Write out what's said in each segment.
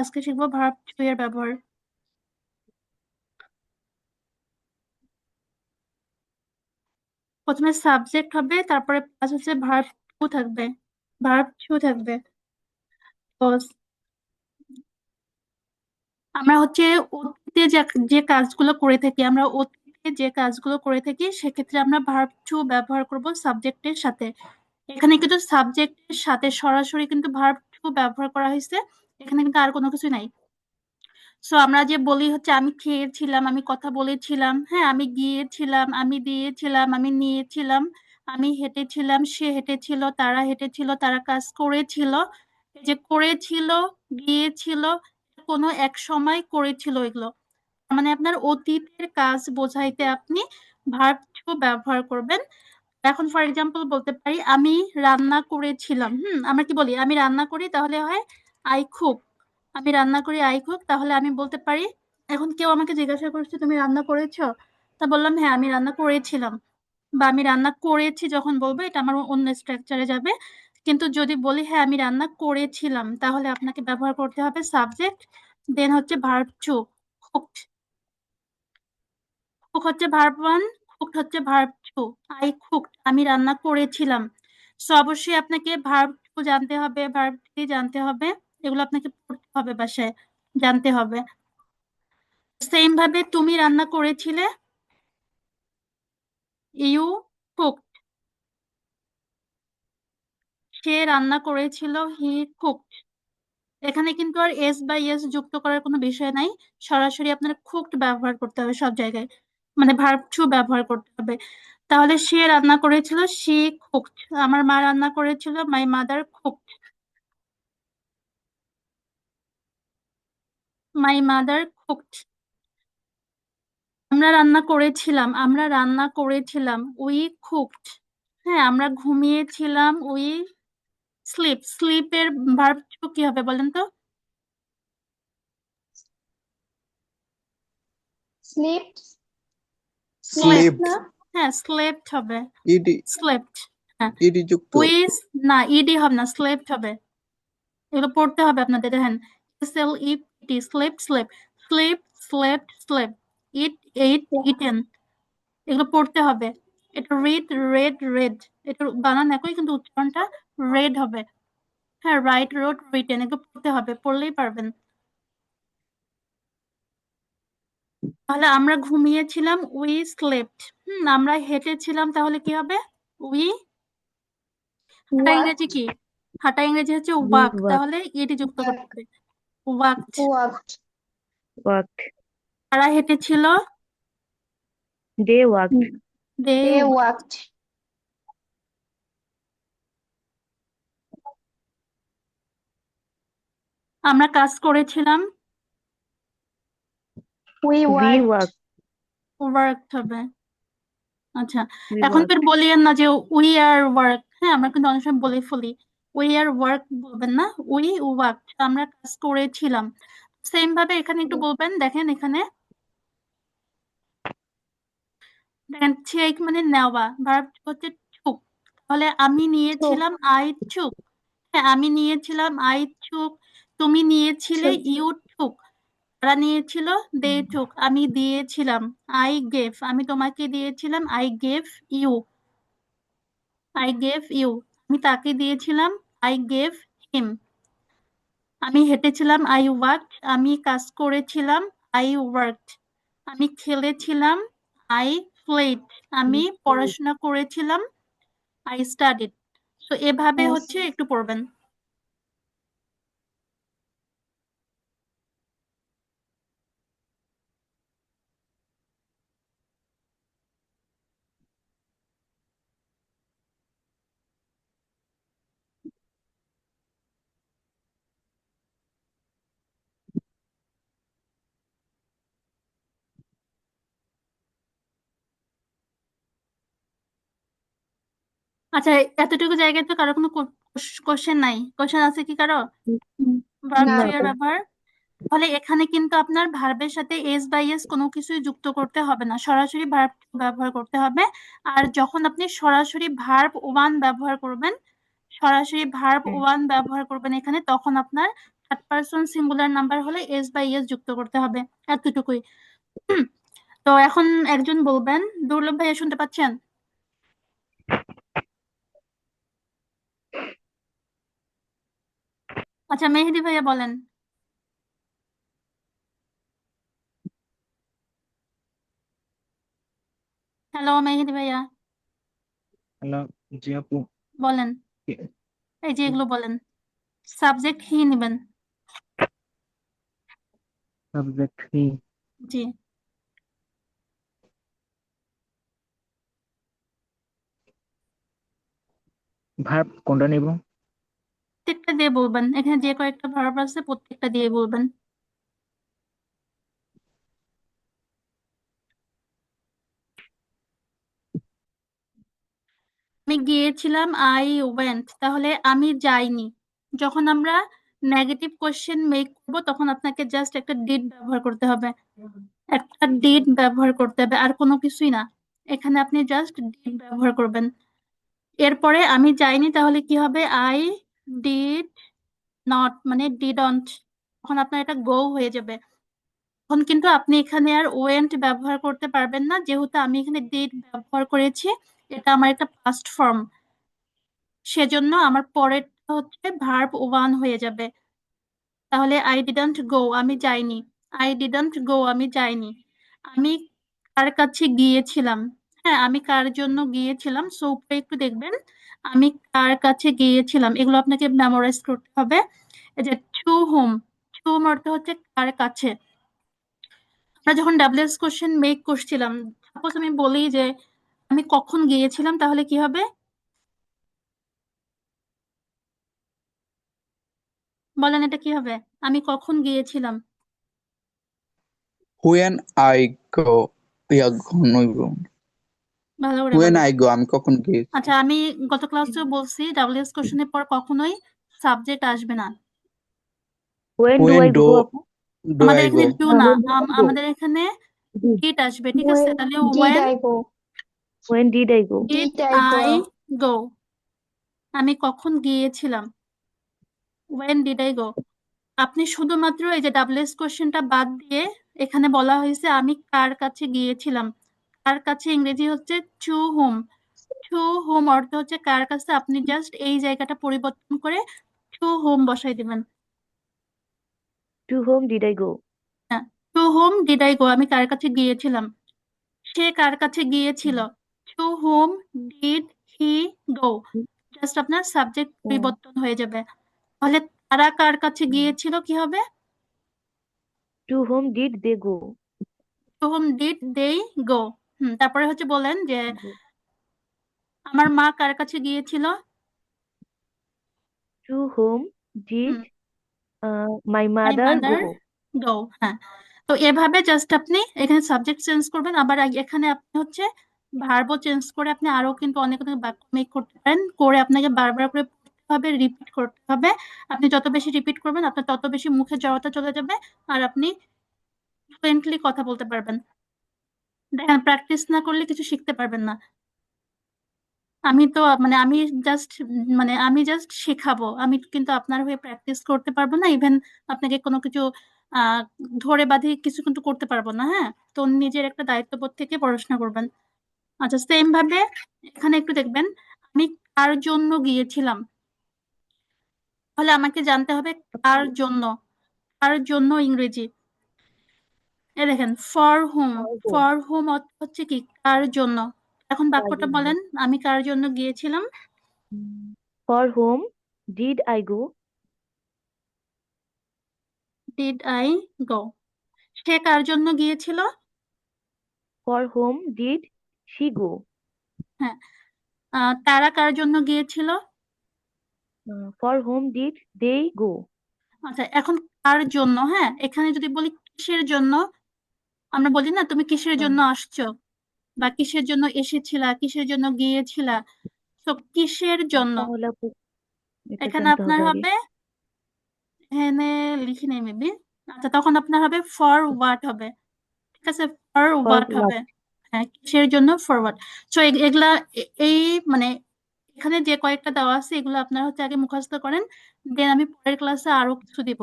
আজকে শিখবো verb two এর ব্যবহার। প্রথমে সাবজেক্ট হবে, তারপরে প্লাস হচ্ছে ভার্ব টু থাকবে। ভার্ব টু থাকবে। তো আমরা হচ্ছে অতীতে যে কাজগুলো করে থাকি, আমরা অতীতে যে কাজগুলো করে থাকি সেক্ষেত্রে আমরা ভার্ব টু ব্যবহার করব সাবজেক্টের সাথে। এখানে কিন্তু সাবজেক্টের সাথে সরাসরি কিন্তু ভার্ব টু ব্যবহার করা হয়েছে, এখানে কিন্তু আর কোনো কিছু নাই। সো আমরা যে বলি হচ্ছে আমি খেয়েছিলাম, আমি কথা বলেছিলাম, হ্যাঁ আমি গিয়েছিলাম, আমি দিয়েছিলাম, আমি নিয়েছিলাম, আমি হেঁটেছিলাম, সে হেঁটেছিল, তারা হেঁটেছিল, তারা কাজ করেছিল। এই যে করেছিল, গিয়েছিল, কোনো এক সময় করেছিল, এগুলো তার মানে আপনার অতীতের কাজ বোঝাইতে আপনি ভার্ব টু ব্যবহার করবেন। এখন ফর এক্সাম্পল বলতে পারি আমি রান্না করেছিলাম। আমরা কি বলি? আমি রান্না করি, তাহলে হয় আই কুক। আমি রান্না করি, আই কুক, তাহলে আমি বলতে পারি। এখন কেউ আমাকে জিজ্ঞাসা করছে তুমি রান্না করেছো, তা বললাম হ্যাঁ আমি রান্না করেছিলাম, বা আমি রান্না করেছি যখন বলবো এটা আমার অন্য স্ট্রাকচারে যাবে। কিন্তু যদি বলি হ্যাঁ আমি রান্না করেছিলাম, তাহলে আপনাকে ব্যবহার করতে হবে সাবজেক্ট, দেন হচ্ছে ভার্ব টু। কুকড। কুক হচ্ছে ভার্ব ওয়ান, কুকড হচ্ছে ভার্ব টু। আই কুকড, আমি রান্না করেছিলাম। সো অবশ্যই আপনাকে ভার্ব টু জানতে হবে, ভার্ব থ্রি জানতে হবে, এগুলো আপনাকে পড়তে হবে, বাসায় জানতে হবে। সেম ভাবে তুমি রান্না করেছিলে, ইউ কুক। সে রান্না করেছিল, হি কুক। এখানে কিন্তু আর এস বা ইয়েস যুক্ত করার কোনো বিষয় নাই, সরাসরি আপনার কুকড ব্যবহার করতে হবে সব জায়গায়, মানে ভার্ব টু ব্যবহার করতে হবে। তাহলে সে রান্না করেছিল, শি কুকড। আমার মা রান্না করেছিল, my mother cooked. My mother cooked. আমরা রান্না করেছিলাম, আমরা রান্না করেছিলাম, উই কুকড। হ্যাঁ আমরা ঘুমিয়েছিলাম, উই স্লিপ। স্লিপের ভার্ব টু কি হবে বলেন তো? স্লিপ। Sleep slept. না? হ্যাঁ স্লেপ্ট হবে। ED slept. হ্যাঁ। ইডি যুক্ত। উইস, না ইডি হবে না, স্লেপ্ট হবে। এগুলো পড়তে হবে আপনাদের, দেখেন। এস এল ই টি, স্লেপ স্লেপ, স্লিপ স্লেপ্ট স্লেপ, ইট এইট ইটেন, এগুলো পড়তে হবে। এটা রিড রেড রেড, এটা বানান একই কিন্তু উচ্চারণটা রেড হবে। হ্যাঁ রাইট রোড রিটেন, এগুলো পড়তে হবে, পড়লেই পারবেন। তাহলে আমরা ঘুমিয়েছিলাম, উই স্লেপ্ট। আমরা হেঁটেছিলাম, তাহলে কি হবে? উই। হাঁটা ইংরেজি ওয়াকড। কি? হাঁটা ইংরেজি হচ্ছে উই ওয়াক, ওয়াক তাহলে ইটি যুক্ত করতে হবে, ওয়াকড। ওয়াকড। ওয়াক তারা হেঁটেছিল, they walk they. They walked. আমরা কাজ করেছিলাম, we we worked. Walk worked হবে। আচ্ছা, উই এখন ওয়াক ফের বলিয়েন না যে উই আর ওয়ার্ক। হ্যাঁ আমরা কিন্তু অনেক সময় বলে ফেলি, উই আর ওয়ার্ক বলবেন না, উই ওয়ার্ক, আমরা কাজ করেছিলাম। সেম ভাবে এখানে একটু বলবেন, দেখেন এখানে, দেখেন টেক মানে নেওয়া, ভার্ব হচ্ছে টুক। তাহলে আমি টুক। নিয়েছিলাম, আই টুক। হ্যাঁ আমি নিয়েছিলাম, আই টুক। তুমি নিয়েছিলে, টুক। ইউ টুক। তারা নিয়েছিল, দে টুক। আমি দিয়েছিলাম, আই গেভ। আমি তোমাকে দিয়েছিলাম, I gave you. I gave you. আমি তাকে দিয়েছিলাম, আই গেভ হিম। আমি হেঁটেছিলাম, আই ওয়াকড। আমি কাজ করেছিলাম, আই ওয়ার্কড। আমি খেলেছিলাম, আই প্লেড। আমি পড়াশোনা করেছিলাম, আই স্টাডিড। তো এভাবে হচ্ছে একটু পড়বেন। আচ্ছা, এতটুকু জায়গায় তো কারো কোনো কোশ্চেন নাই? কোশ্চেন আছে কি কারো ভার্ব না। টু এর ব্যবহার? তাহলে এখানে কিন্তু আপনার ভার্বের সাথে এস বাই এস কোনো কিছুই যুক্ত করতে হবে না, সরাসরি ভার্ব ব্যবহার করতে হবে। আর যখন আপনি সরাসরি ভার্ব ওয়ান ব্যবহার করবেন, সরাসরি ভার্ব ওয়ান ব্যবহার করবেন এখানে, তখন আপনার থার্ড পারসন সিঙ্গুলার নাম্বার হলে এস বাই এস যুক্ত করতে হবে, এতটুকুই। তো এখন একজন বলবেন, দুর্লভ ভাইয়া শুনতে পাচ্ছেন? আচ্ছা, মেহেদি ভাইয়া বলেন। হ্যালো মেহেদি ভাইয়া, হ্যালো, জি আপু। বলেন। এই যে এগুলো বলেন, সাবজেক্ট হি নেবেন। সাবজেক্ট হি। জি, ভার্ব কোনটা নিব? প্রত্যেকটা দিয়ে বলবেন, এখানে যে কয়েকটা ভার্ব আছে প্রত্যেকটা দিয়ে বলবেন। আমি গিয়েছিলাম, আই ওয়েন্ট, তাহলে আমি যাইনি। যখন আমরা নেগেটিভ কোশ্চেন মেক করব তখন আপনাকে জাস্ট একটা ডিড ব্যবহার করতে হবে, একটা ডিড ব্যবহার করতে হবে, আর কোনো কিছুই না। এখানে আপনি জাস্ট ডিড ব্যবহার করবেন। এরপরে আমি যাইনি, তাহলে কি হবে? আই ডিড নট, মানে ডিডন্ট। তখন আপনার এটা গো হয়ে যাবে। তখন কিন্তু আপনি এখানে আর ওয়েন্ট ব্যবহার করতে পারবেন না, যেহেতু আমি এখানে ডিড ব্যবহার করেছি। এটা আমার একটা পাস্ট ফর্ম, সেজন্য আমার পরেরটা হচ্ছে ভার্ব ওয়ান হয়ে যাবে। তাহলে আই ডিডন্ট গো, আমি যাইনি। আই ডিডন্ট গো, আমি যাইনি। আমি কার কাছে গিয়েছিলাম? হ্যাঁ, আমি কার জন্য গিয়েছিলাম, সো উপরে একটু দেখবেন, আমি কার কাছে গিয়েছিলাম, এগুলো আপনাকে মেমোরাইজ করতে হবে। এই যে টু হোম, টু অর্থ হচ্ছে কার কাছে। আমরা যখন ডাব্লিউএস কোশ্চেন মেক করছিলাম, সাপোজ আমি বলি যে আমি কখন গিয়েছিলাম, তাহলে কি হবে? বলেন, এটা কি হবে? আমি কখন গিয়েছিলাম? When I go, ইয়া নইব। ভালো করে When বলেন। I go, আমি কখন গিয়েছি? আচ্ছা, আমি গত ক্লাসেও বলছি ডাব্লিউএস কোশ্চেনের পর কখনোই সাবজেক্ট আসবে না। When do When I go, do আপু? do আমাদের I এখানে go? ডু হ্যাঁ, না, when do I go? আমাদের এখানে Did. ডিড আসবে, ঠিক আছে? When তাহলে did when I go? When did I go? Did Did I I go? Go, আমি কখন গিয়েছিলাম, ওয়েন ডিড আই গো। আপনি শুধুমাত্র এই যে ডাব্লিউএস কোশ্চেনটা বাদ দিয়ে এখানে বলা হয়েছে আমি কার কাছে গিয়েছিলাম। কার কাছে ইংরেজি হচ্ছে টু হোম। টু হোম অর্থ হচ্ছে কার কাছে, আপনি জাস্ট এই জায়গাটা পরিবর্তন করে টু হোম বসাই দিবেন। To whom did I go? হ্যাঁ, to home did I go, আমি কার কাছে গিয়েছিলাম। সে কার কাছে গিয়েছিল, to home did he go. Just আপনার সাবজেক্ট পরিবর্তন হয়ে যাবে। তাহলে তারা কার কাছে গিয়েছিল কি হবে? To whom did they go? To home did they go. তারপরে হচ্ছে বলেন যে Go. আমার মা কার কাছে গিয়েছিল। To whom did my my mother mother go? গো। হ্যাঁ, তো এভাবে জাস্ট আপনি এখানে সাবজেক্ট চেঞ্জ করবেন, আবার এখানে আপনি হচ্ছে ভার্বও চেঞ্জ করে আপনি আরো কিন্তু অনেক অনেক বাক্য মেক করতে পারেন, করে আপনাকে বারবার করে পড়তে হবে, রিপিট করতে হবে। আপনি যত বেশি রিপিট করবেন আপনার তত বেশি মুখে জড়তা চলে যাবে, আর আপনি ফ্লুয়েন্টলি কথা বলতে পারবেন। দেখেন, প্র্যাকটিস না করলে কিছু শিখতে পারবেন না। আমি তো মানে আমি জাস্ট শেখাবো, আমি কিন্তু আপনার হয়ে প্র্যাকটিস করতে পারবো না, ইভেন আপনাকে কোনো কিছু আহ ধরে বাঁধি কিছু কিন্তু করতে পারবো না। হ্যাঁ, তো নিজের একটা দায়িত্ববোধ থেকে পড়াশোনা করবেন। আচ্ছা, সেম ভাবে এখানে একটু দেখবেন, আমি কার জন্য গিয়েছিলাম, তাহলে আমাকে জানতে হবে কার জন্য। কার জন্য ইংরেজি, এ দেখেন for whom. For whom? For whom অর্থ হচ্ছে কি কার জন্য। এখন কার বাক্যটা জন্য? বলেন, আমি কার জন্য গিয়েছিলাম। For whom did I go? Did I go. সে কার জন্য গিয়েছিল। For whom did she go? হ্যাঁ, তারা কার জন্য গিয়েছিল। For whom did they go? আচ্ছা, এখন কার জন্য, হ্যাঁ এখানে যদি বলি কিসের জন্য, আমরা বলি না তুমি কিসের জন্য আসছো, বা কিসের জন্য এসেছিলা, কিসের জন্য গিয়েছিলা। তো কিসের জন্য, তাহলে আপু এটা এখানে জানতে আপনার হবে আগে। হবে, এখানে লিখি নেই মেবি। আচ্ছা, তখন আপনার হবে ফর হোয়াট হবে, ঠিক আছে, ফর For হোয়াট what? হবে। হ্যাঁ, কিসের জন্য, ফর হোয়াট। সো এগুলা এই মানে এখানে যে কয়েকটা দেওয়া আছে এগুলো আপনারা হচ্ছে আগে মুখস্থ করেন, দেন আমি পরের ক্লাসে আরো কিছু দিব।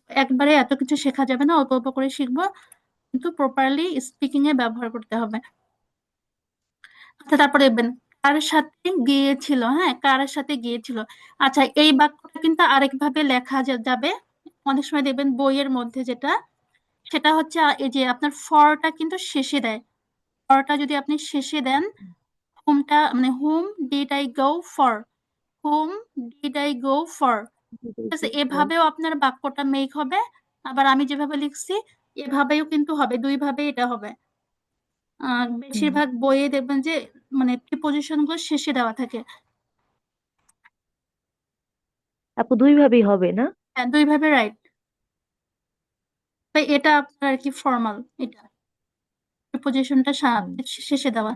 একবারে এত কিছু শেখা যাবে না, অল্প অল্প করে শিখবো, কিন্তু প্রপারলি স্পিকিং এ ব্যবহার করতে হবে। আচ্ছা, তারপরে দেখবেন কার সাথে গিয়েছিল। হ্যাঁ, কার সাথে গিয়েছিল। আচ্ছা, এই বাক্যটা কিন্তু আরেকভাবে লেখা যাবে। অনেক সময় দেখবেন বইয়ের মধ্যে যেটা, সেটা হচ্ছে এই যে আপনার ফরটা কিন্তু শেষে দেয়। ফরটা যদি আপনি শেষে দেন, হুমটা মানে whom did I go for, whom did I go for, ঠিক আছে? এভাবেও আপনার বাক্যটা মেক হবে। আবার আমি যেভাবে লিখছি এভাবেও কিন্তু হবে, দুই ভাবে এটা হবে। বেশিরভাগ বইয়ে দেখবেন যে মানে প্রিপোজিশন গুলো শেষে দেওয়া থাকে। আপু দুই ভাবেই হবে না? হ্যাঁ, দুই ভাবে, রাইট। এটা আপনার আর কি ফর্মাল, এটা প্রিপোজিশনটা হুম। শেষে দেওয়া।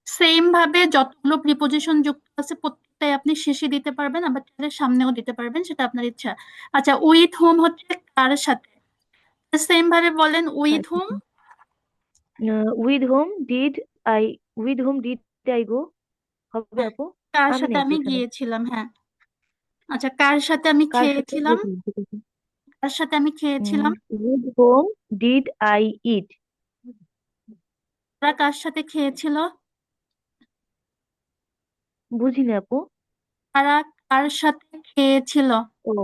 সেম ভাবে যতগুলো প্রিপোজিশন যুক্ত আছে প্রত্যেকটাই আপনি শেষে দিতে পারবেন, আবার চাইলে সামনেও দিতে পারবেন, সেটা আপনার ইচ্ছা। আচ্ছা, উইথ হোম হচ্ছে কার সাথে, সেম ভাবে বলেন with home. With home did I with home did I গো হবে আপু? কার আমি সাথে নেই তো আমি এখানে। গিয়েছিলাম, হ্যাঁ। আচ্ছা, কার সাথে আমি কার সাথে খেয়েছিলাম, দেখুন, ঠিক আছে। কার সাথে আমি খেয়েছিলাম, with home did I eat? তারা কার সাথে খেয়েছিল, বুঝিনি আপু। তারা কার সাথে খেয়েছিল। ও,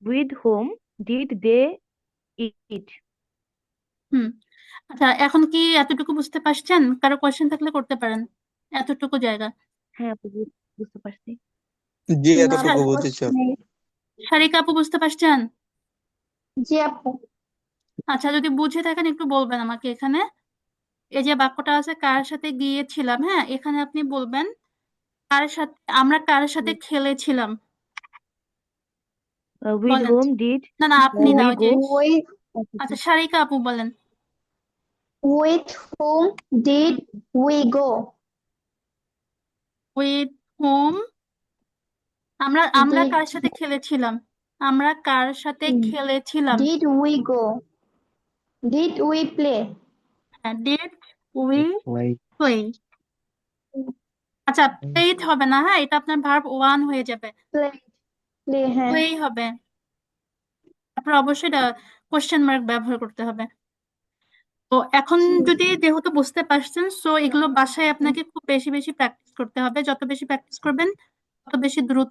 উইথ হোম ডিড দে ইট? হুম। আচ্ছা, এখন কি এতটুকু বুঝতে পারছেন? কারো কোয়েশ্চেন থাকলে করতে পারেন, এতটুকু জায়গা। হ্যাঁ আপু, বুঝতে পারছি। জি, না, এতটুকু কোনো বুঝেছি। question নেই। সারিকা আপু বুঝতে পারছেন? জি আপু। আচ্ছা, যদি বুঝে থাকেন একটু বলবেন আমাকে। এখানে এই যে বাক্যটা আছে কার সাথে গিয়েছিলাম, হ্যাঁ, এখানে আপনি বলবেন কার সাথে, আমরা কার সাথে খেলেছিলাম। উইথ বলেন। হোম ডিড না না, আপনি না, উই ওই যে গো? With আচ্ছা সারিকা আপু বলেন। with whom did we go? With home, আমরা আমরা Did কার সাথে খেলেছিলাম, আমরা কার সাথে খেলেছিলাম। did we go? Did we play? হ্যাঁ, ডিড উই Like প্লে। আচ্ছা, প্লেট হবে না, হ্যাঁ, এটা আপনার ভার্ব ওয়ান হয়ে যাবে, Play play হ্যাঁ। প্লেই হবে। তারপর অবশ্যই কোশ্চেন মার্ক ব্যবহার করতে হবে। তো এখন যদি যেহেতু বুঝতে পারছেন, সো এগুলো বাসায় আপনাকে খুব বেশি বেশি প্র্যাকটিস করতে হবে। যত বেশি প্র্যাকটিস করবেন তত বেশি দ্রুত